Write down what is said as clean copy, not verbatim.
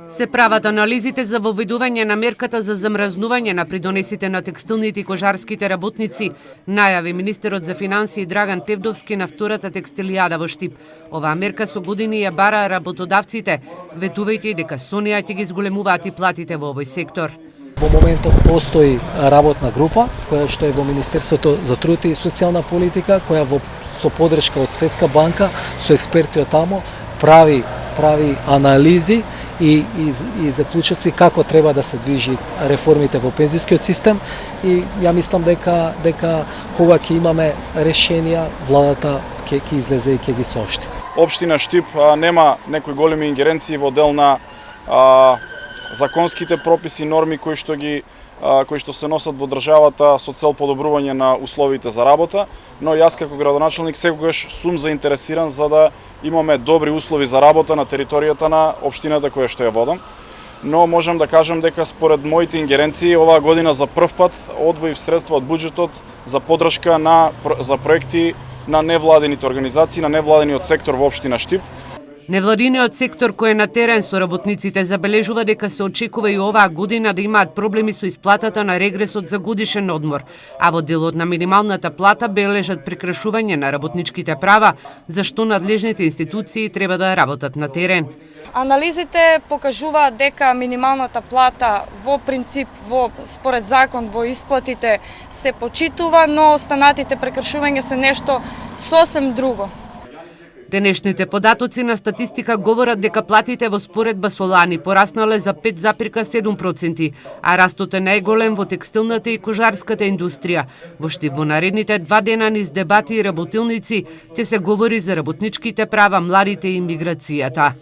Се прават анализите за воведување на мерката за замрзнување на придонесите на текстилните и кожарските работници, најави министерот за финансии Драган Тевдовски на втората текстилијада во Штип. Оваа мерка со години ја бараа работодавците, ветувајќи дека со неа ќе ги зголемуваат и платите во овој сектор. Во моментов постои работна група која што е во Министерството за труд и социјална политика, која со подршка од Светска банка, со експерти од тамо, прави анализи и заклучоци како треба да се движи реформите во пензискиот систем, и ја мислам дека кога ќе имаме решенија, владата ќе излезе и ќе ги соопшти. Општина Штип нема некои големи ингеренции во дел на законските прописи, норми кои што се носат во државата со цел подобрување на условите за работа, но јас како градоначелник секогаш сум заинтересиран за да имаме добри услови за работа на територијата на општината која што ја водам. Но можам да кажам дека според моите ингеренции оваа година за прв пат одвоив средства од буџетот за поддршка за проекти на невладините организации, на невладиниот сектор во општина Штип. Невладиниот сектор кој е на терен со работниците забележува дека се очекува и оваа година да имаат проблеми со исплатата на регресот за годишен одмор, а во делот на минималната плата бележат прекршување на работничките права, зашто надлежните институции треба да работат на терен. Анализите покажуваат дека минималната плата во принцип според закон во исплатите се почитува, но останатите прекршувања се нешто сосем друго. Денешните податоци на статистика говорат дека платите во споредба со лани пораснале за 5,7%, а растот е најголем во текстилната и кожарската индустрија. Во Штип во наредните 2 дена низ дебати и работилници ќе се говори за работничките права, младите и миграцијата.